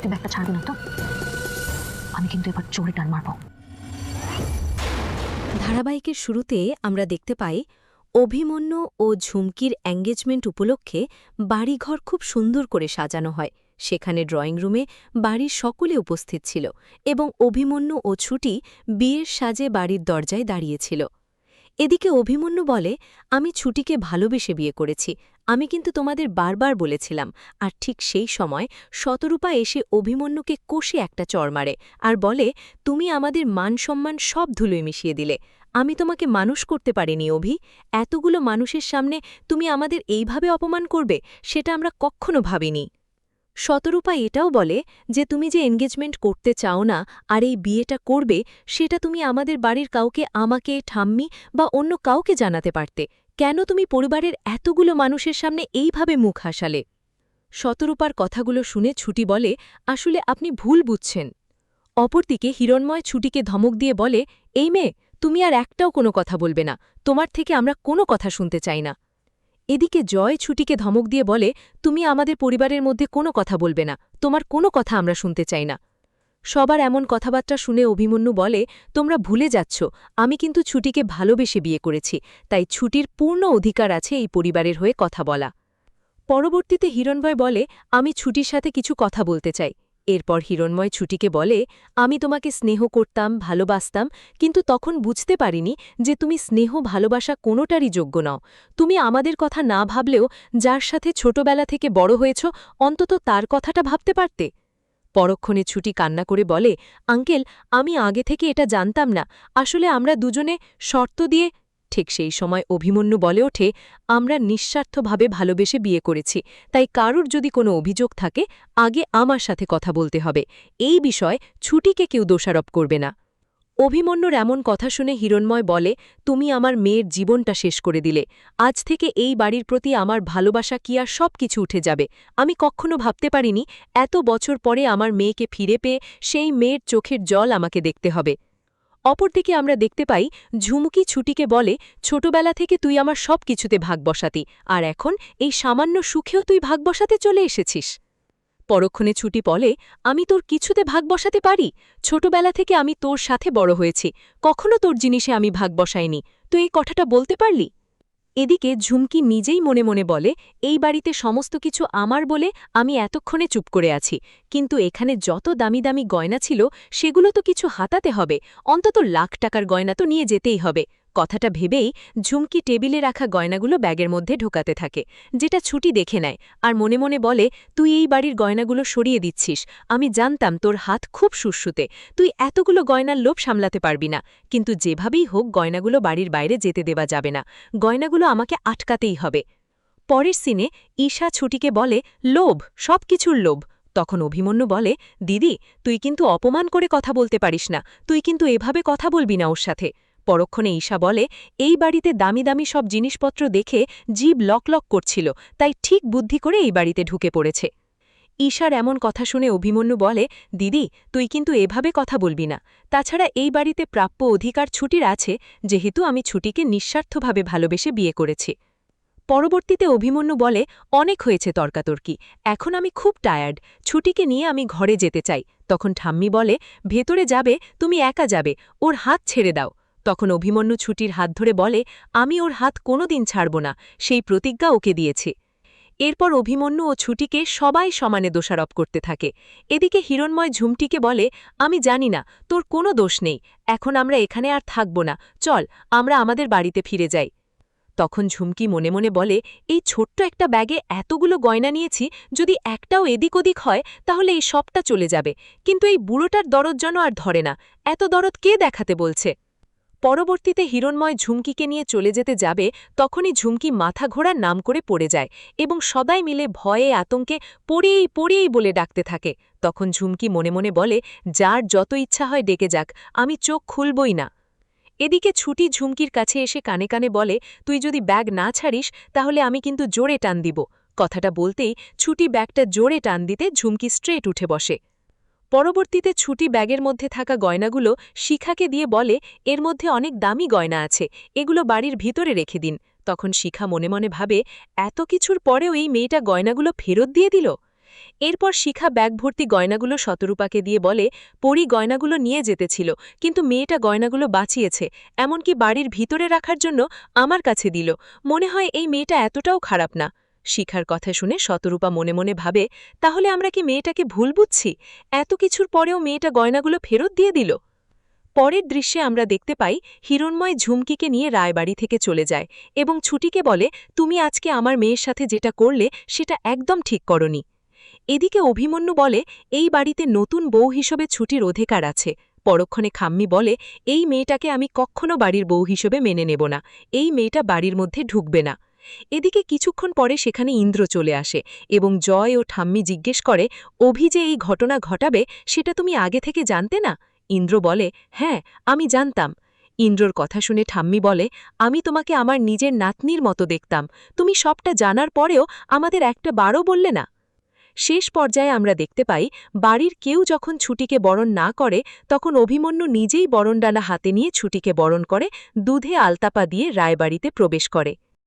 তুই ব্যাগটা ছাড়বি না তো? আমি কিন্তু এবার জোরে টান মারবো। ধারাবাহিকের শুরুতে আমরা দেখতে পাই অভিমন্যু ও ঝুমকির এঙ্গেজমেন্ট উপলক্ষে বাড়িঘর খুব সুন্দর করে সাজানো হয়। সেখানে ড্রয়িং রুমে বাড়ির সকলে উপস্থিত ছিল এবং অভিমন্যু ও ছুটি বিয়ের সাজে বাড়ির দরজায় দাঁড়িয়েছিল। এদিকে অভিমন্যু বলে, আমি ছুটিকে ভালোবেসে বিয়ে করেছি, আমি কিন্তু তোমাদের বারবার বলেছিলাম। আর ঠিক সেই সময় শতরূপা এসে অভিমন্যুকে কষে একটা চড় মারে আর বলে, তুমি আমাদের মান সম্মান সব ধুলোয় মিশিয়ে দিলে। আমি তোমাকে মানুষ করতে পারিনি অভি, এতগুলো মানুষের সামনে তুমি আমাদের এইভাবে অপমান করবে সেটা আমরা কখনো ভাবিনি। শতরূপা এটাও বলে যে তুমি যে এনগেজমেন্ট করতে চাও না আর এই বিয়েটা করবে সেটা তুমি আমাদের বাড়ির কাউকে, আমাকে, ঠাম্মি বা অন্য কাউকে জানাতে পারতে। কেন তুমি পরিবারের এতগুলো মানুষের সামনে এইভাবে মুখ হাসালে? শতরূপার কথাগুলো শুনে ছুটি বলে, আসলে আপনি ভুল বুঝছেন। অপরদিকে হিরণময় ছুটিকে ধমক দিয়ে বলে, এই মেয়ে, তুমি আর একটাও কোনো কথা বলবে না, তোমার থেকে আমরা কোনো কথা শুনতে চাই না। এদিকে জয় ছুটিকে ধমক দিয়ে বলে, তুমি আমাদের পরিবারের মধ্যে কোনো কথা বলবে না, তোমার কোনো কথা আমরা শুনতে চাই না। সবার এমন কথাবার্তা শুনে অভিমন্যু বলে, তোমরা ভুলে যাচ্ছ, আমি কিন্তু ছুটিকে ভালোবেসে বিয়ে করেছি, তাই ছুটির পূর্ণ অধিকার আছে এই পরিবারের হয়ে কথা বলা। পরবর্তীতে হিরণময় বলে, আমি ছুটির সাথে কিছু কথা বলতে চাই। এরপর হিরণময় ছুটিকে বলে, আমি তোমাকে স্নেহ করতাম, ভালোবাসতাম, কিন্তু তখন বুঝতে পারিনি যে তুমি স্নেহ ভালোবাসা কোনোটারই যোগ্য নও। তুমি আমাদের কথা না ভাবলেও যার সাথে ছোটবেলা থেকে বড় হয়েছ অন্তত তার কথাটা ভাবতে পারতে। পরক্ষণে ছুটি কান্না করে বলে, আঙ্কেল, আমি আগে থেকে এটা জানতাম না, আসলে আমরা দুজনে শর্ত দিয়ে। ঠিক সেই সময় অভিমন্যু বলে ওঠে, আমরা নিঃস্বার্থভাবে ভালোবেসে বিয়ে করেছি, তাই কারুর যদি কোনো অভিযোগ থাকে আগে আমার সাথে কথা বলতে হবে, এই বিষয় ছুটিকে কেউ দোষারোপ করবে না। অভিমন্যুর এমন কথা শুনে হিরণময় বলে, তুমি আমার মেয়ের জীবনটা শেষ করে দিলে, আজ থেকে এই বাড়ির প্রতি আমার ভালোবাসা কি আর সব কিছু উঠে যাবে। আমি কখনো ভাবতে পারিনি এত বছর পরে আমার মেয়েকে ফিরে পেয়ে সেই মেয়ের চোখের জল আমাকে দেখতে হবে। অপরদিকে আমরা দেখতে পাই ঝুমকি ছুটিকে বলে, ছোটবেলা থেকে তুই আমার সব কিছুতে ভাগ বসাতি, আর এখন এই সামান্য সুখেও তুই ভাগ বসাতে চলে এসেছিস। পরক্ষণে ছুটি বলে, আমি তোর কিছুতে ভাগ বসাতে পারি? ছোটবেলা থেকে আমি তোর সাথে বড় হয়েছি, কখনো তোর জিনিসে আমি ভাগ বসাইনি, তুই এই কথাটা বলতে পারলি? এদিকে ঝুমকি নিজেই মনে মনে বলে, এই বাড়িতে সমস্ত কিছু আমার বলে আমি এতক্ষণে চুপ করে আছি, কিন্তু এখানে যত দামি দামি গয়না ছিল সেগুলো তো কিছু হাতাতে হবে, অন্তত লাখ টাকার গয়না তো নিয়ে যেতেই হবে। কথাটা ভেবেই ঝুমকি টেবিলে রাখা গয়নাগুলো ব্যাগের মধ্যে ঢোকাতে থাকে, যেটা ছুটি দেখে নেয় আর মনে মনে বলে, তুই এই বাড়ির গয়নাগুলো সরিয়ে দিচ্ছিস, আমি জানতাম তোর হাত খুব সুসুতে, তুই এতগুলো গয়নার লোভ সামলাতে পারবি না, কিন্তু যেভাবেই হোক গয়নাগুলো বাড়ির বাইরে যেতে দেওয়া যাবে না, গয়নাগুলো আমাকে আটকাতেই হবে। পরের সিনে ঈশা ছুটিকে বলে, লোভ, সব কিছুর লোভ। তখন অভিমন্যু বলে, দিদি, তুই কিন্তু অপমান করে কথা বলতে পারিস না, তুই কিন্তু এভাবে কথা বলবি না ওর সাথে। পরক্ষণে ঈশা বলে, এই বাড়িতে দামি দামি সব জিনিসপত্র দেখে জিভ লক করছিল, তাই ঠিক বুদ্ধি করে এই বাড়িতে ঢুকে পড়েছে। ঈশার এমন কথা শুনে অভিমন্যু বলে, দিদি, তুই কিন্তু এভাবে কথা বলবি না, তাছাড়া এই বাড়িতে প্রাপ্য অধিকার ছুটির আছে, যেহেতু আমি ছুটিকে নিঃস্বার্থভাবে ভালোবেসে বিয়ে করেছি। পরবর্তীতে অভিমন্যু বলে, অনেক হয়েছে তর্কাতর্কি, এখন আমি খুব টায়ার্ড, ছুটিকে নিয়ে আমি ঘরে যেতে চাই। তখন ঠাম্মি বলে, ভেতরে যাবে, তুমি একা যাবে, ওর হাত ছেড়ে দাও। তখন অভিমন্যু ছুটির হাত ধরে বলে, আমি ওর হাত কোনোদিন ছাড়ব না, সেই প্রতিজ্ঞা ওকে দিয়েছি। এরপর অভিমন্যু ও ছুটিকে সবাই সমানে দোষারোপ করতে থাকে। এদিকে হিরণময় ঝুমটিকে বলে, আমি জানি না, তোর কোনো দোষ নেই, এখন আমরা এখানে আর থাকব না, চল আমরা আমাদের বাড়িতে ফিরে যাই। তখন ঝুমকি মনে মনে বলে, এই ছোট্ট একটা ব্যাগে এতগুলো গয়না নিয়েছি, যদি একটাও এদিক ওদিক হয় তাহলে এই সবটা চলে যাবে, কিন্তু এই বুড়োটার দরদ যেন আর ধরে না, এত দরদ কে দেখাতে বলছে। পরবর্তীতে হিরণময় ঝুমকিকে নিয়ে চলে যেতে যাবে, তখনই ঝুমকি মাথা ঘোরার নাম করে পড়ে যায় এবং সদাই মিলে ভয়ে আতঙ্কে পড়েই পড়েই বলে ডাকতে থাকে। তখন ঝুমকি মনে মনে বলে, যার যত ইচ্ছা হয় ডেকে যাক, আমি চোখ খুলবই না। এদিকে ছুটি ঝুমকির কাছে এসে কানে কানে বলে, তুই যদি ব্যাগ না ছাড়িস তাহলে আমি কিন্তু জোরে টান দিব। কথাটা বলতেই ছুটি ব্যাগটা জোরে টান দিতে ঝুমকি স্ট্রেট উঠে বসে। পরবর্তীতে ছুটি ব্যাগের মধ্যে থাকা গয়নাগুলো শিখাকে দিয়ে বলে, এর মধ্যে অনেক দামি গয়না আছে, এগুলো বাড়ির ভিতরে রেখে দিন। তখন শিখা মনে মনে ভাবে, এত কিছুর পরেও এই মেয়েটা গয়নাগুলো ফেরত দিয়ে দিল। এরপর শিখা ব্যাগ ভর্তি গয়নাগুলো শতরূপাকে দিয়ে বলে, পরী গয়নাগুলো নিয়ে যেতেছিল, কিন্তু মেয়েটা গয়নাগুলো বাঁচিয়েছে, এমনকি বাড়ির ভিতরে রাখার জন্য আমার কাছে দিল। মনে হয় এই মেয়েটা এতটাও খারাপ না। শিখার কথা শুনে শতরূপা মনে মনে ভাবে, তাহলে আমরা কি মেয়েটাকে ভুল বুঝছি? এত কিছুর পরেও মেয়েটা গয়নাগুলো ফেরত দিয়ে দিল। পরের দৃশ্যে আমরা দেখতে পাই হিরণময় ঝুমকিকে নিয়ে রায়বাড়ি থেকে চলে যায় এবং ছুটিকে বলে, তুমি আজকে আমার মেয়ের সাথে যেটা করলে সেটা একদম ঠিক করনি। এদিকে অভিমন্যু বলে, এই বাড়িতে নতুন বউ হিসেবে ছুটির অধিকার আছে। পরক্ষণে খাম্মি বলে, এই মেয়েটাকে আমি কখনো বাড়ির বউ হিসেবে মেনে নেব না, এই মেয়েটা বাড়ির মধ্যে ঢুকবে না। এদিকে কিছুক্ষণ পরে সেখানে ইন্দ্র চলে আসে এবং জয় ও ঠাম্মি জিজ্ঞেস করে, অভি যে এই ঘটনা ঘটাবে সেটা তুমি আগে থেকে জানতে না? ইন্দ্র বলে, হ্যাঁ, আমি জানতাম। ইন্দ্রর কথা শুনে ঠাম্মি বলে, আমি তোমাকে আমার নিজের নাতনির মতো দেখতাম, তুমি সবটা জানার পরেও আমাদের একটা বারও বললে না। শেষ পর্যায়ে আমরা দেখতে পাই বাড়ির কেউ যখন ছুটিকে বরণ না করে তখন অভিমন্যু নিজেই বরণডালা হাতে নিয়ে ছুটিকে বরণ করে দুধে আলতাপা দিয়ে রায়বাড়িতে প্রবেশ করে।